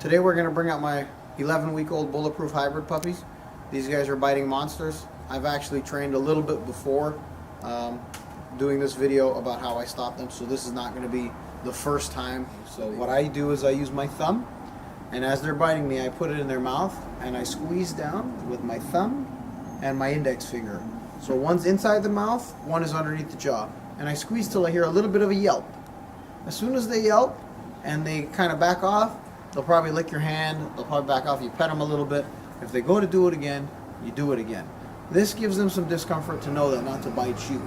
Today we're going to bring out my 11-week-old bulletproof hybrid puppies. These guys are biting monsters. I've actually trained a little bit before doing this video about how I stop them, so this is not going to be the first time. So what I do is I use my thumb, and as they're biting me I put it in their mouth and I squeeze down with my thumb and my index finger. So one's inside the mouth, one is underneath the jaw, and I squeeze till I hear a little bit of a yelp. As soon as they yelp and they kind of back off, they'll probably lick your hand, they'll probably back off, you pet them a little bit. If they go to do it again, you do it again. This gives them some discomfort to know that not to bite you.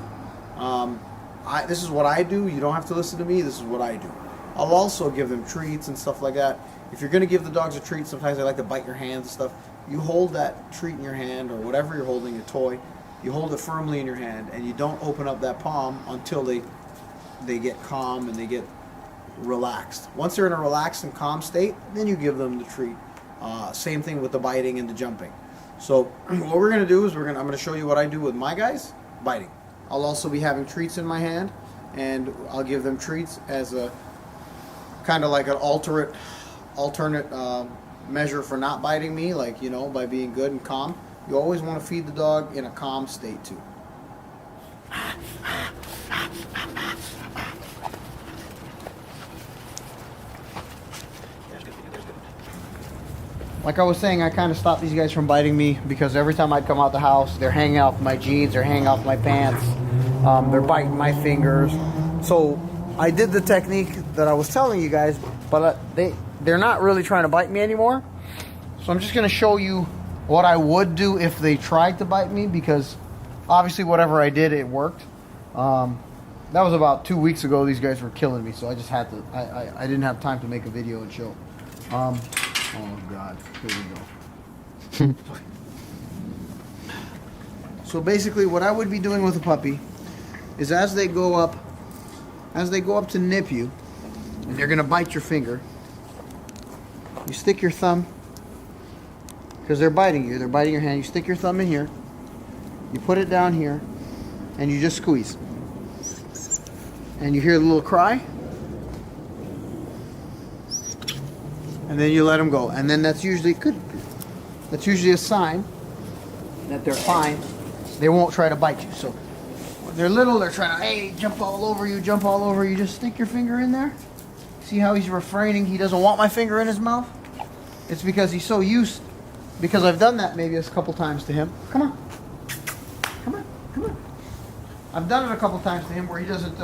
This is what I do. You don't have to listen to me, this is what I do. I'll also give them treats and stuff like that. If you're going to give the dogs a treat, sometimes they like to bite your hands and stuff. You hold that treat in your hand, or whatever you're holding, a toy, you hold it firmly in your hand, and you don't open up that palm until they get calm and they get relaxed. Once they're in a relaxed and calm state, then you give them the treat. Same thing with the biting and the jumping. So what we're going to do is I'm going to show you what I do with my guys biting. I'll also be having treats in my hand, and I'll give them treats as a kind of like an alternate measure for not biting me, like, you know, by being good and calm. You always want to feed the dog in a calm state too. Like I was saying, I kind of stopped these guys from biting me because every time I'd come out the house, they're hanging off my jeans, they're hanging off my pants, they're biting my fingers. So I did the technique that I was telling you guys, but they're not really trying to bite me anymore. So I'm just going to show you what I would do if they tried to bite me, because obviously whatever I did, it worked. That was about 2 weeks ago. These guys were killing me, so I just had to, I didn't have time to make a video and show. Oh God, here we go. So basically what I would be doing with a puppy is as they go up to nip you, and they're gonna bite your finger, you stick your thumb, because they're biting you, they're biting your hand, you stick your thumb in here, you put it down here, and you just squeeze. And you hear the little cry, and then you let them go, and then that's usually a sign that they're fine. They won't try to bite you. So when they're little, they're trying to, hey, jump all over you, jump all over you. Just stick your finger in there. See how he's refraining? He doesn't want my finger in his mouth. It's because he's so used, because I've done that maybe a couple times to him. Come on, come on, come on. I've done it a couple times to him where he doesn't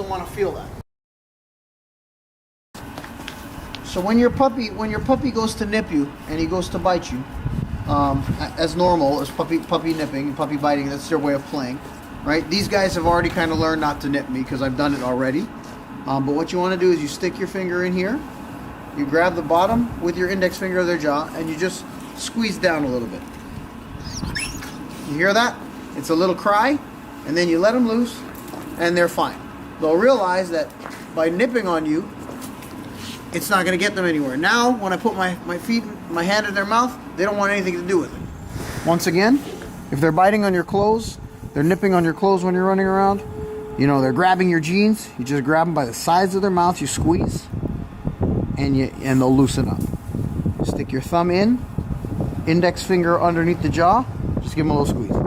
want to feel that. So when your puppy goes to nip you and he goes to bite you, as normal, as puppy nipping, puppy biting, that's their way of playing, right? These guys have already kind of learned not to nip me because I've done it already. But what you want to do is you stick your finger in here, you grab the bottom with your index finger of their jaw, and you just squeeze down a little bit. You hear that? It's a little cry, and then you let them loose, and they're fine. They'll realize that by nipping on you, it's not going to get them anywhere. Now, when I put my hand in their mouth, they don't want anything to do with it. Once again, if they're biting on your clothes, they're nipping on your clothes when you're running around, you know, they're grabbing your jeans, you just grab them by the sides of their mouth, you squeeze, and they'll loosen up. Stick your thumb in, index finger underneath the jaw, just give them a little squeeze.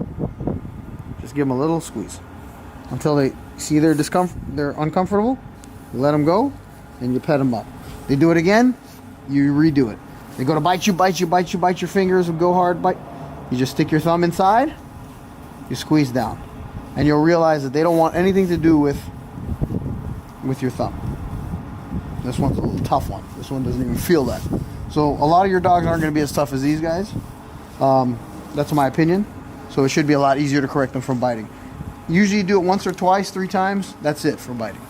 Just give them a little squeeze. Until they see they're uncomfortable, you let them go, and you pet them up. They do it again, you redo it. They go to bite your fingers and go hard, bite. You just stick your thumb inside, you squeeze down. And you'll realize that they don't want anything to do with your thumb. This one's a little tough one. This one doesn't even feel that. So a lot of your dogs aren't going to be as tough as these guys. That's my opinion. So it should be a lot easier to correct them from biting. Usually you do it once or twice, 3 times, that's it for biting.